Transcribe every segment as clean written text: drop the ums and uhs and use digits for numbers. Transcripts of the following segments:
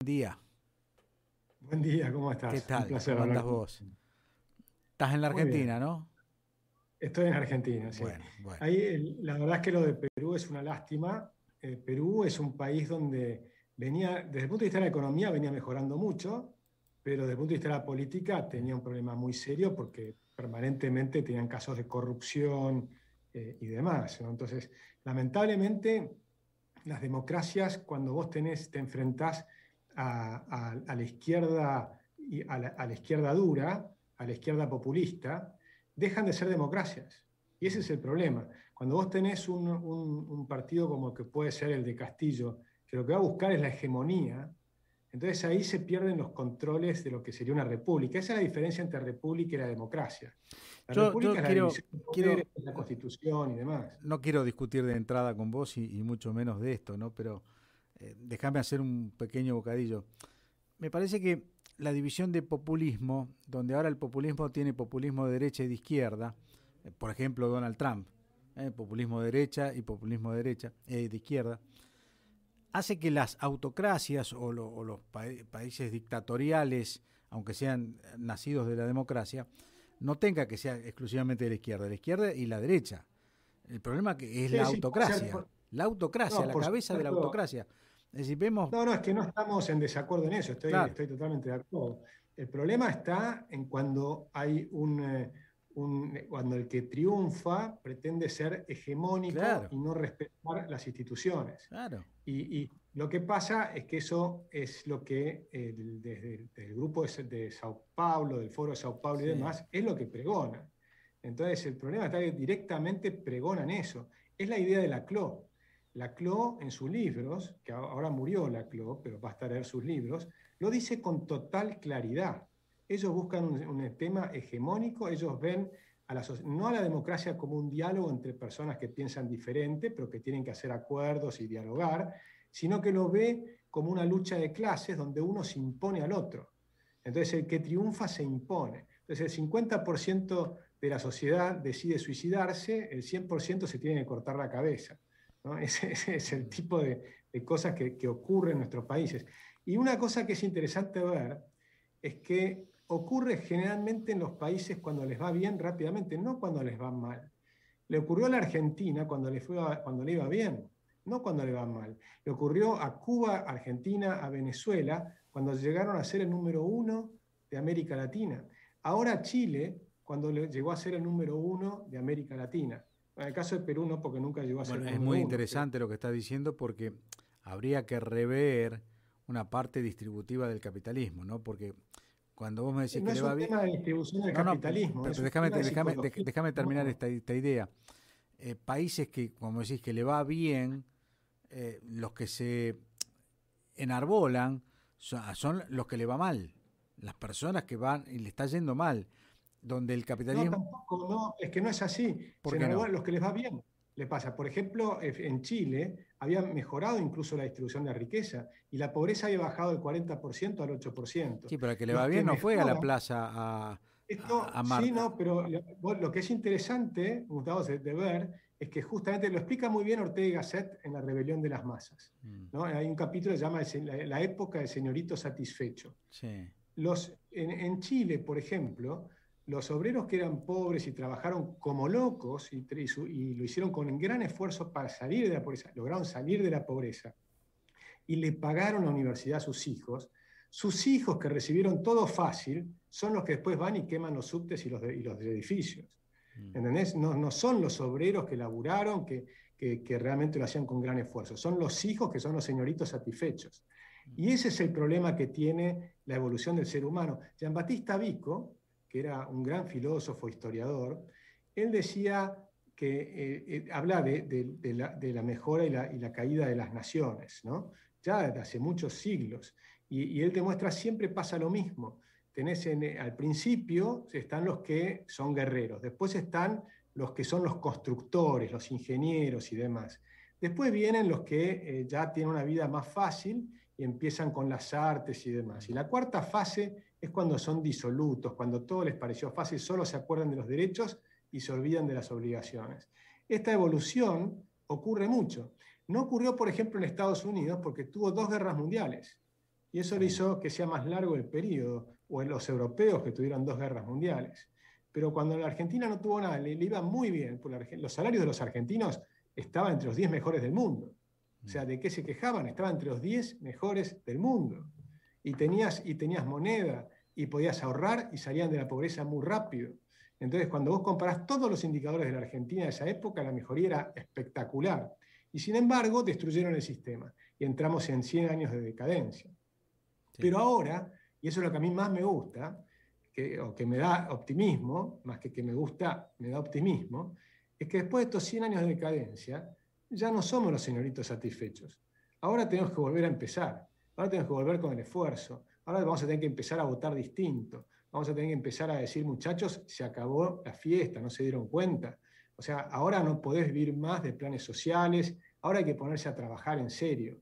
Día. Buen día, ¿cómo ¿Qué estás? Un tal? placer ¿Cómo hablar andas contigo. vos? Estás en la Muy bien, Argentina, ¿no? estoy en Argentina, sí. Bueno, bueno. Ahí, la verdad es que lo de Perú es una lástima. Perú es un país donde venía, desde el punto de vista de la economía, venía mejorando mucho, pero desde el punto de vista de la política tenía un problema muy serio porque permanentemente tenían casos de corrupción y demás, ¿no? Entonces, lamentablemente, las democracias, cuando vos te enfrentás a la izquierda, a la izquierda dura, a la izquierda populista, dejan de ser democracias. Y ese es el problema. Cuando vos tenés un partido como que puede ser el de Castillo, que lo que va a buscar es la hegemonía, entonces ahí se pierden los controles de lo que sería una república. Esa es la diferencia entre república y la democracia. La Yo república es la división de poderes, la constitución y demás. no quiero discutir de entrada con vos y mucho menos de esto, ¿no? Pero déjame hacer un pequeño bocadillo. Me parece que la división de populismo, donde ahora el populismo tiene populismo de derecha y de izquierda, por ejemplo Donald Trump, populismo de derecha y populismo de izquierda, hace que las autocracias o los países dictatoriales, aunque sean nacidos de la democracia, no tenga que ser exclusivamente de la izquierda y la derecha. El problema que es Sí, sí, puede ser. la autocracia, No, la por cabeza de la supuesto. autocracia. Es decir, vemos, No, no, es que no estamos en desacuerdo en eso, claro, estoy totalmente de acuerdo. El problema está en cuando hay cuando el que triunfa pretende ser hegemónico claro, y no respetar las instituciones. claro, Y lo que pasa es que eso es lo que desde el grupo de Sao Paulo, del Foro de Sao Paulo y sí, demás, es lo que pregona. Entonces, el problema está que directamente pregonan eso. Es la idea de Laclau. Laclau, en sus libros, que ahora murió Laclau, pero basta leer sus libros, lo dice con total claridad. Ellos buscan un tema hegemónico, ellos ven no a la democracia como un diálogo entre personas que piensan diferente, pero que tienen que hacer acuerdos y dialogar, sino que lo ve como una lucha de clases donde uno se impone al otro. Entonces el que triunfa se impone. Entonces el 50% de la sociedad decide suicidarse, el 100% se tiene que cortar la cabeza, ¿no? Ese es el tipo de cosas que ocurren en nuestros países. Y una cosa que es interesante ver es que ocurre generalmente en los países cuando les va bien rápidamente, no cuando les va mal. Le ocurrió a la Argentina cuando le iba bien, no cuando le va mal. Le ocurrió a Cuba, Argentina, a Venezuela, cuando llegaron a ser el número uno de América Latina. Ahora a Chile, cuando llegó a ser el número uno de América Latina. En el caso de Perú no, porque nunca llegó a ser bueno, el es número muy uno. Pero interesante lo que estás diciendo porque habría que rever una parte distributiva del capitalismo, ¿no? Porque cuando vos me decís no que le es va un bien, tema de distribución del no, capitalismo, pero es un tema de psicología. déjame terminar No, esta idea. Países que, como decís, que le va bien, los que se enarbolan son los que le va mal, las personas que van y le está yendo mal, donde el no, capitalismo, tampoco, no, es que no es así. ¿por Se qué no? enarbolan los que les va bien. Le pasa, por ejemplo, en Chile había mejorado incluso la distribución de riqueza y la pobreza había bajado del 40% al 8%. Sí, pero el que le va Los que bien no fue a la mejoran, plaza esto a sí, Marta. no, pero lo que es interesante, Gustavo, de ver, es que justamente lo explica muy bien Ortega y Gasset en La Rebelión de las Masas, Mm, ¿no? Hay un capítulo que se llama La época del señorito satisfecho. sí, En Chile, por ejemplo, los obreros que eran pobres y trabajaron como locos y lo hicieron con gran esfuerzo para salir de la pobreza, lograron salir de la pobreza y le pagaron la universidad a sus hijos que recibieron todo fácil son los que después van y queman los subtes y los edificios. mm, ¿Entendés? No, no son los obreros que laburaron, que realmente lo hacían con gran esfuerzo, son los hijos que son los señoritos satisfechos. Y ese es el problema que tiene la evolución del ser humano. Giambattista Vico, que era un gran filósofo, historiador, él decía que habla de la mejora y la caída de las naciones, ¿no? Ya desde hace muchos siglos. Y él demuestra siempre pasa lo mismo. Al principio están los que son guerreros, después están los que son los constructores, los ingenieros y demás. Después vienen los que ya tienen una vida más fácil y empiezan con las artes y demás. Y la cuarta fase es cuando son disolutos, cuando todo les pareció fácil, solo se acuerdan de los derechos y se olvidan de las obligaciones. Esta evolución ocurre mucho. No ocurrió, por ejemplo, en Estados Unidos porque tuvo dos guerras mundiales y eso le hizo que sea más largo el periodo, o en los europeos que tuvieron 2 guerras mundiales. Pero cuando la Argentina no tuvo nada, le iba muy bien, porque los salarios de los argentinos estaban entre los 10 mejores del mundo. O sea, ¿de qué se quejaban? Estaban entre los 10 mejores del mundo. Y tenías moneda, y podías ahorrar, y salían de la pobreza muy rápido. Entonces, cuando vos comparás todos los indicadores de la Argentina de esa época, la mejoría era espectacular. Y sin embargo, destruyeron el sistema. Y entramos en 100 años de decadencia. Sí. Pero ahora, y eso es lo que a mí más me gusta, que me da optimismo, más que me gusta, me da optimismo, es que después de estos 100 años de decadencia, ya no somos los señoritos satisfechos. Ahora tenemos que volver a empezar. Ahora tenemos que volver con el esfuerzo. Ahora vamos a tener que empezar a votar distinto. Vamos a tener que empezar a decir, muchachos, se acabó la fiesta, no se dieron cuenta. O sea, ahora no podés vivir más de planes sociales, ahora hay que ponerse a trabajar en serio.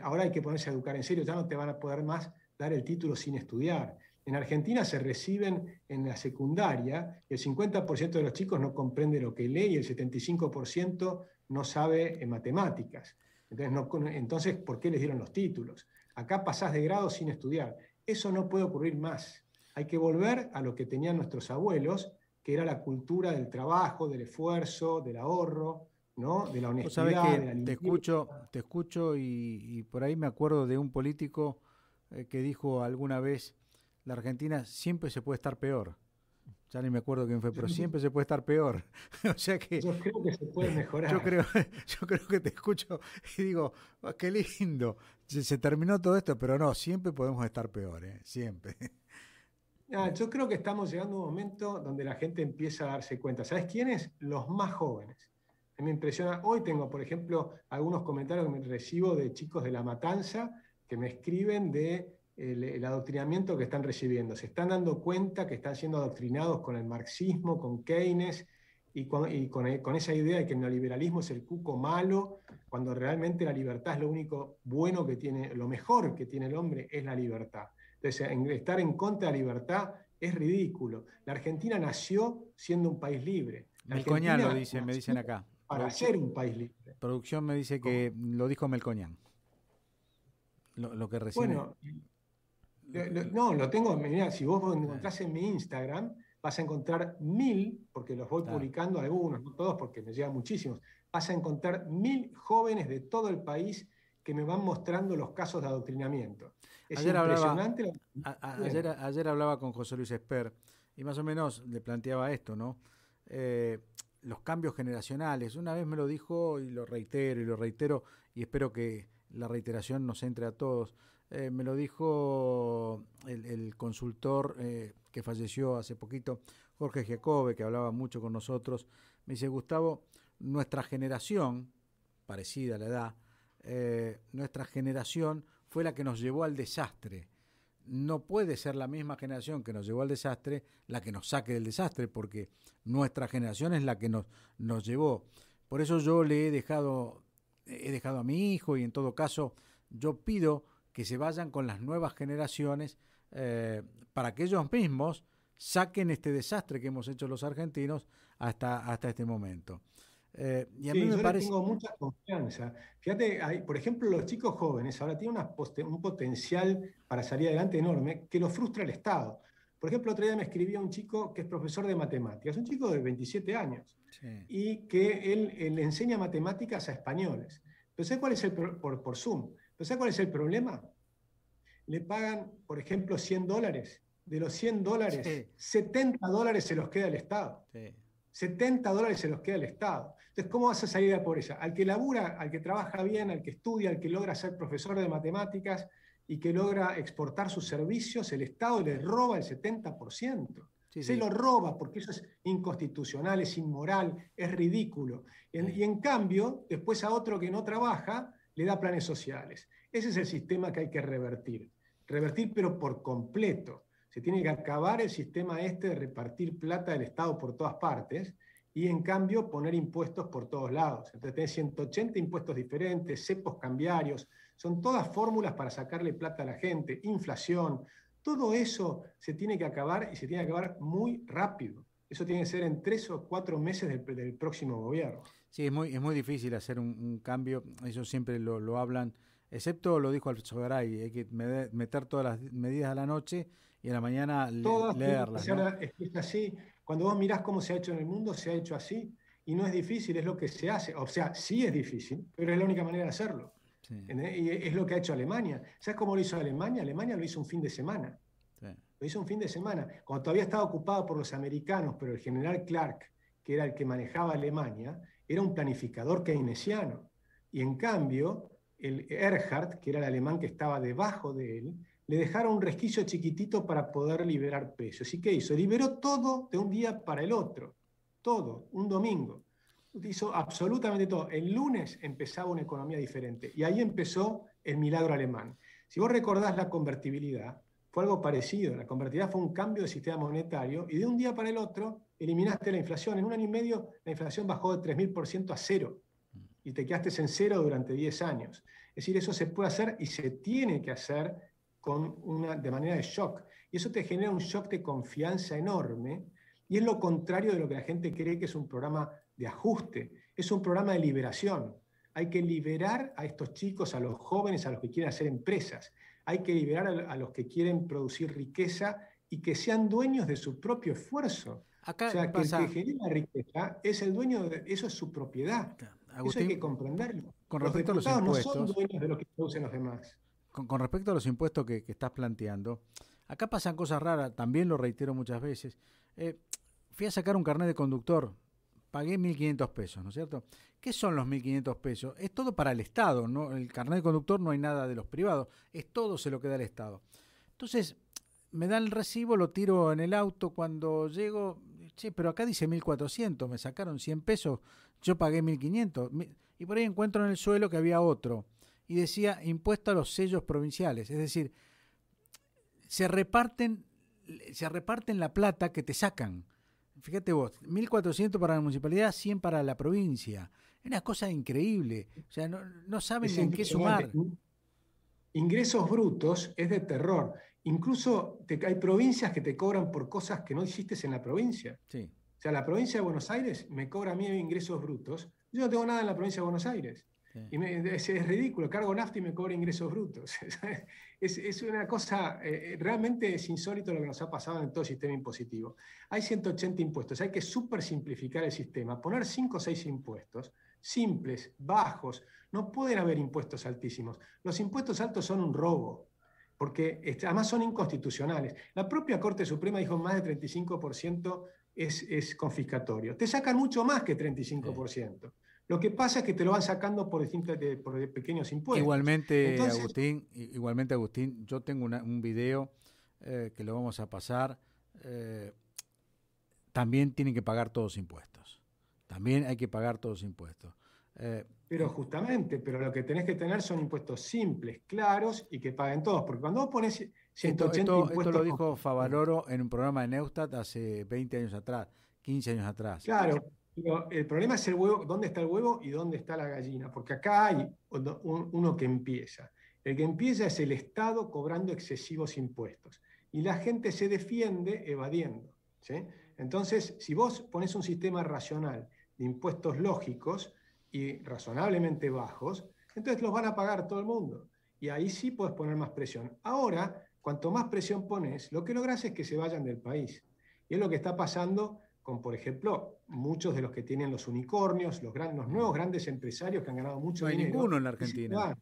Ahora hay que ponerse a educar en serio, ya no te van a poder más dar el título sin estudiar. En Argentina se reciben en la secundaria, el 50% de los chicos no comprende lo que lee y el 75% no sabe en matemáticas. Entonces, ¿por qué les dieron los títulos? Acá pasás de grado sin estudiar. Eso no puede ocurrir más. Hay que volver a lo que tenían nuestros abuelos, que era la cultura del trabajo, del esfuerzo, del ahorro, ¿no? De la honestidad, de la limpieza. Te escucho y por ahí me acuerdo de un político que dijo alguna vez, la Argentina siempre se puede estar peor. Ya ni me acuerdo quién fue, pero siempre se puede estar peor. O sea que yo creo que se puede mejorar. Yo creo que te escucho y digo, oh, qué lindo, se terminó todo esto, pero no, siempre podemos estar peor, siempre. Yo creo que estamos llegando a un momento donde la gente empieza a darse cuenta. ¿Sabes quiénes? Los más jóvenes. A mí me impresiona, hoy tengo, por ejemplo, algunos comentarios que me recibo de chicos de La Matanza que me escriben de el adoctrinamiento que están recibiendo. Se están dando cuenta que están siendo adoctrinados con el marxismo, con Keynes, y con esa idea de que el neoliberalismo es el cuco malo, cuando realmente la libertad es lo único bueno que tiene, lo mejor que tiene el hombre es la libertad. Entonces, estar en contra de la libertad es ridículo. La Argentina nació siendo un país libre. Melcoñán lo dice, me dicen acá. Para ser un país libre. Producción me dice que lo dijo Melcoñán. Lo que recién... Bueno, no, lo tengo, mirá, si vos encontrás en mi Instagram, vas a encontrar 1000, porque los voy publicando algunos, no todos, porque me llegan muchísimos, vas a encontrar 1000 jóvenes de todo el país que me van mostrando los casos de adoctrinamiento. Es impresionante. Ayer hablaba con José Luis Esper y más o menos le planteaba esto, ¿no? Los cambios generacionales. Una vez me lo dijo y lo reitero y espero que la reiteración nos entre a todos. Me lo dijo el consultor que falleció hace poquito, Jorge Giacobbe, que hablaba mucho con nosotros. Me dice, Gustavo, nuestra generación, parecida a la edad, nuestra generación fue la que nos llevó al desastre. No puede ser la misma generación que nos llevó al desastre la que nos saque del desastre, porque nuestra generación es la que nos llevó. Por eso yo le he dejado a mi hijo, y en todo caso yo pido que se vayan con las nuevas generaciones para que ellos mismos saquen este desastre que hemos hecho los argentinos hasta este momento. Y a mí me parece... tengo mucha confianza. Fíjate, por ejemplo, los chicos jóvenes ahora tienen un potencial para salir adelante enorme que lo frustra el Estado. Por ejemplo, otro día me escribía un chico que es profesor de matemáticas, un chico de 27 años, y que él le enseña matemáticas a españoles. Pero ¿sabes cuál es por Zoom? ¿Pero sabes cuál es el problema? Le pagan, por ejemplo, $100. De los $100, $70 se los queda el Estado. $70 se los queda el Estado. Entonces, ¿cómo vas a salir de la pobreza? Al que labura, al que trabaja bien, al que estudia, al que logra ser profesor de matemáticas y que logra exportar sus servicios, el Estado le roba el 70%. Se lo roba porque eso es inconstitucional, es inmoral, es ridículo. Y en cambio, después a otro que no trabaja, le da planes sociales. Ese es el sistema que hay que revertir. Revertir, pero por completo. Se tiene que acabar el sistema de repartir plata del Estado por todas partes y, en cambio, poner impuestos por todos lados. Entonces, tenés 180 impuestos diferentes, cepos cambiarios, son todas fórmulas para sacarle plata a la gente, inflación. Todo eso se tiene que acabar y se tiene que acabar muy rápido. Eso tiene que ser en 3 o 4 meses del próximo gobierno. Sí, es muy difícil hacer un cambio, eso siempre lo hablan excepto lo dijo Alzogaray, hay que meter todas las medidas a la noche y a la mañana Todas tienen que leerlas, ser, ¿no? es así. Cuando vos mirás cómo se ha hecho en el mundo, se ha hecho así. Y no es difícil, es lo que se hace. O sea, sí es difícil, pero es la única manera de hacerlo. Sí, Y es lo que ha hecho Alemania. ¿Sabes cómo lo hizo Alemania? Alemania lo hizo un fin de semana. sí. Lo hizo un fin de semana. Cuando todavía estaba ocupado por los americanos, pero el general Clark, que era el que manejaba Alemania, era un planificador keynesiano. Y en cambio, el Erhard, que era el alemán que estaba debajo de él, le dejaron un resquicio chiquitito para poder liberar pesos. ¿Y qué hizo? Liberó todo de un día para el otro. Todo, un domingo. Hizo absolutamente todo. El lunes empezaba una economía diferente. Y ahí empezó el milagro alemán. Si vos recordás la convertibilidad, fue algo parecido. La convertibilidad fue un cambio de sistema monetario y de un día para el otro eliminaste la inflación. En un año y medio la inflación bajó de 3.000% a cero y te quedaste en cero durante 10 años. Es decir, eso se puede hacer y se tiene que hacer de manera de shock. Y eso te genera un shock de confianza enorme y es lo contrario de lo que la gente cree que es un programa de ajuste. Es un programa de liberación. Hay que liberar a estos chicos, a los jóvenes, a los que quieren hacer empresas. Hay que liberar a los que quieren producir riqueza y que sean dueños de su propio esfuerzo. Acá O sea, que pasa, el que genera riqueza es el dueño de eso, es su propiedad. Eso hay que Agustín, comprenderlo. con Los respecto a los diputados no son impuestos, dueños de lo que producen los demás. con respecto a los impuestos que estás planteando, acá pasan cosas raras, también lo reitero muchas veces. Fui a sacar un carnet de conductor, pagué 1.500 pesos, ¿no es cierto? ¿Qué son los 1.500 pesos? Es todo para el Estado, ¿no? El carnet de conductor no hay nada de los privados, es todo se lo queda el Estado. Entonces, me dan el recibo, lo tiro en el auto, cuando llego, che, pero acá dice 1.400, me sacaron 100 pesos, yo pagué 1.500, y por ahí encuentro en el suelo que había otro, y decía impuesto a los sellos provinciales, es decir, se reparten, se reparten la plata que te sacan. Fíjate vos, 1.400 para la municipalidad, 100 para la provincia. Es una cosa increíble. O sea, no saben Es en qué sumar. impresionante. Ingresos brutos es de terror. Incluso hay provincias que te cobran por cosas que no hiciste en la provincia. Sí, O sea, la provincia de Buenos Aires me cobra a mí ingresos brutos. Yo no tengo nada en la provincia de Buenos Aires. sí. Y es ridículo, cargo nafta y me cobra ingresos brutos. Es una cosa, realmente es insólito lo que nos ha pasado en todo el sistema impositivo. Hay 180 impuestos, hay que súper simplificar el sistema, poner 5 o 6 impuestos, simples, bajos. No pueden haber impuestos altísimos. Los impuestos altos son un robo, porque además son inconstitucionales. La propia Corte Suprema dijo más de 35% es confiscatorio. Te sacan mucho más que 35%. Sí. Lo que pasa es que te lo van sacando por pequeños impuestos. Entonces, Igualmente, Agustín, yo tengo un video que lo vamos a pasar. También tienen que pagar todos impuestos. También hay que pagar todos impuestos. Pero justamente, pero lo que tenés que tener son impuestos simples, claros y que paguen todos. Porque cuando vos pones 180 impuestos... Esto lo dijo Favaloro en un programa de Neustadt hace 20 años atrás, 15 años atrás. Claro, pero el problema es el huevo, dónde está el huevo y dónde está la gallina. Porque acá hay uno que empieza. El que empieza es el Estado cobrando excesivos impuestos. Y la gente se defiende evadiendo. ¿Sí? Entonces, si vos pones un sistema racional de impuestos lógicos y razonablemente bajos, entonces los van a pagar todo el mundo. Y ahí sí puedes poner más presión. Ahora, cuanto más presión pones, lo que logras es que se vayan del país. Y es lo que está pasando con, por ejemplo, muchos de los que tienen los unicornios, los nuevos grandes empresarios que han ganado mucho dinero. No hay ninguno en la Argentina.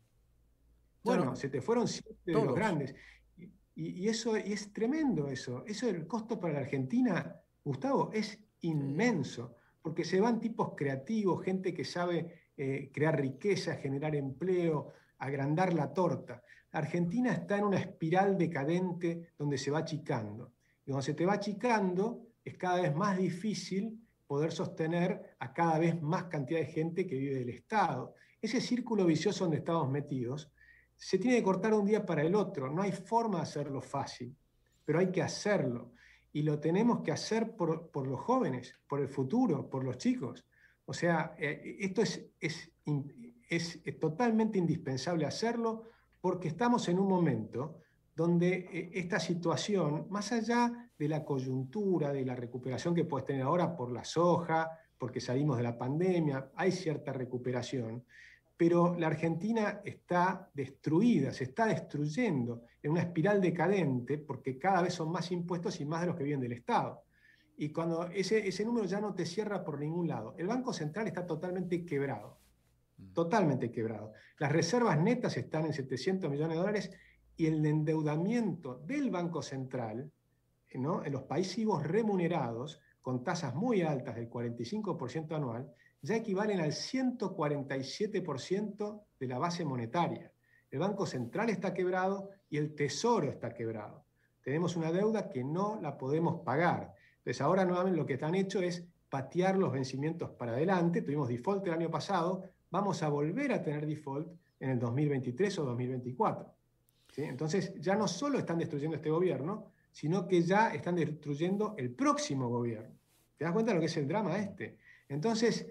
Bueno, se te fueron 7 de los grandes. Y eso, y es tremendo eso. Eso, el costo para la Argentina, Gustavo, es inmenso. Porque se van tipos creativos, gente que sabe crear riqueza, generar empleo, agrandar la torta. Argentina está en una espiral decadente donde se va achicando. Y cuando se te va achicando, es cada vez más difícil poder sostener a cada vez más cantidad de gente que vive del Estado. Ese círculo vicioso donde estamos metidos se tiene que cortar de un día para el otro. No hay forma de hacerlo fácil, pero hay que hacerlo. Y lo tenemos que hacer por los jóvenes, por el futuro, por los chicos. O sea, esto es totalmente indispensable hacerlo porque estamos en un momento donde esta situación, más allá de la coyuntura, de la recuperación que puedes tener ahora por la soja, porque salimos de la pandemia, hay cierta recuperación, pero la Argentina está destruida, se está destruyendo en una espiral decadente porque cada vez son más impuestos y más de los que vienen del Estado. Y cuando ese número ya no te cierra por ningún lado. El Banco Central está totalmente quebrado, totalmente quebrado. Las reservas netas están en 700 millones de dólares y el endeudamiento del Banco Central, ¿no?, en los pasivos remunerados, con tasas muy altas del 45% anual, ya equivalen al 147% de la base monetaria. El Banco Central está quebrado y el Tesoro está quebrado. Tenemos una deuda que no la podemos pagar. Entonces ahora nuevamente lo que están hecho es patear los vencimientos para adelante. Tuvimos default el año pasado, vamos a volver a tener default en el 2023 o 2024. ¿Sí? Entonces ya no solo están destruyendo este gobierno, sino que ya están destruyendo el próximo gobierno. ¿Te das cuenta de lo que es el drama este? Entonces,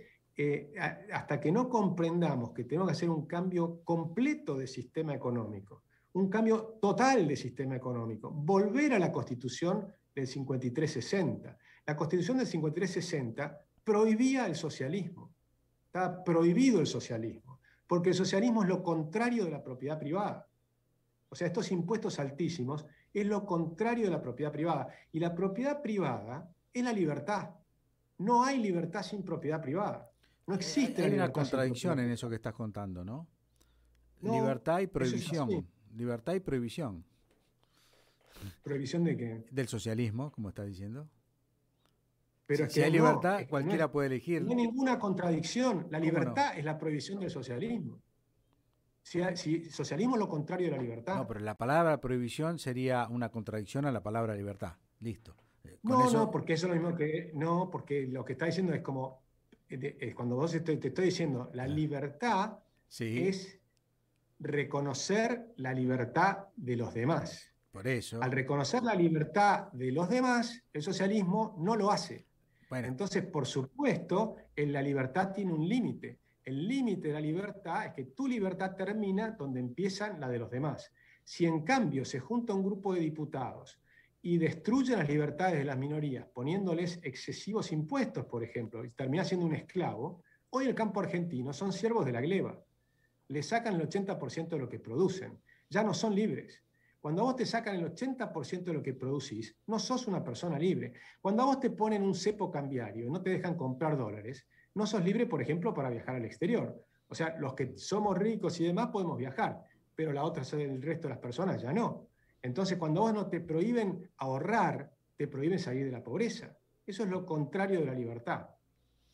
hasta que no comprendamos que tenemos que hacer un cambio completo de sistema económico, un cambio total de sistema económico, volver a la Constitución del 53-60. La Constitución del 53-60 prohibía el socialismo. Estaba prohibido el socialismo, porque el socialismo es lo contrario de la propiedad privada. O sea, estos impuestos altísimos es lo contrario de la propiedad privada. Y la propiedad privada es la libertad. No hay libertad sin propiedad privada. No existe la libertad. Hay una contradicción en eso que estás contando, ¿no? Libertad y prohibición. Libertad y prohibición. ¿Prohibición de qué? Del socialismo, como estás diciendo. Pero si hay libertad, cualquiera puede elegir. No hay ninguna contradicción. La libertad es la prohibición del socialismo. Si socialismo es lo contrario de la libertad. No, pero la palabra prohibición sería una contradicción a la palabra libertad. Listo. No, porque eso es lo mismo que... No, porque lo que está diciendo es como... cuando vos te estoy diciendo, la libertad es reconocer la libertad de los demás. Por eso. Al reconocer la libertad de los demás, el socialismo no lo hace. Bueno. Entonces, por supuesto, la libertad tiene un límite. El límite de la libertad es que tu libertad termina donde empiezan la de los demás. Si en cambio se junta un grupo de diputados y destruyen las libertades de las minorías, poniéndoles excesivos impuestos, por ejemplo, y termina siendo un esclavo, hoy el campo argentino son siervos de la gleba. Le sacan el 80% de lo que producen. Ya no son libres. Cuando a vos te sacan el 80% de lo que producís, no sos una persona libre. Cuando a vos te ponen un cepo cambiario y no te dejan comprar dólares, no sos libre, por ejemplo, para viajar al exterior. O sea, los que somos ricos y demás podemos viajar, pero el resto de las personas ya no. Entonces, cuando vos no te prohíben ahorrar, te prohíben salir de la pobreza. Eso es lo contrario de la libertad.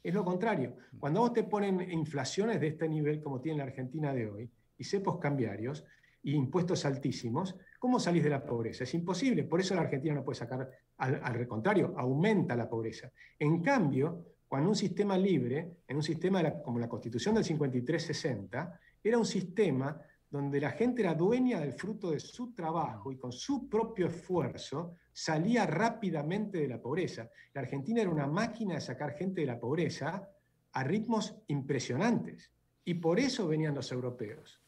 Es lo contrario. Cuando vos te ponen inflaciones de este nivel, como tiene la Argentina de hoy, y cepos cambiarios, y impuestos altísimos, ¿cómo salís de la pobreza? Es imposible. Por eso la Argentina no puede sacar, al contrario, aumenta la pobreza. En cambio, cuando un sistema libre, en un sistema como la Constitución del 53-60, era un sistema donde la gente era dueña del fruto de su trabajo y con su propio esfuerzo salía rápidamente de la pobreza. La Argentina era una máquina de sacar gente de la pobreza a ritmos impresionantes. Y por eso venían los europeos.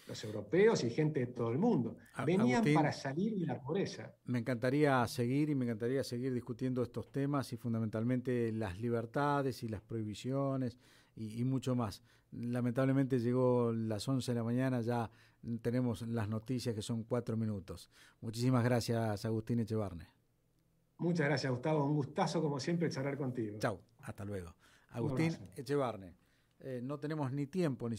Los europeos y gente de todo el mundo. Venían Agustín, para salir de la pobreza. Me encantaría seguir discutiendo estos temas y fundamentalmente las libertades y las prohibiciones y mucho más. Lamentablemente llegó las 11 de la mañana, ya tenemos las noticias que son 4 minutos. Muchísimas gracias, Agustín Echevarne. Muchas gracias, Gustavo. Un gustazo, como siempre, charlar contigo. Chau, hasta luego. Agustín Echevarne. No tenemos ni tiempo ni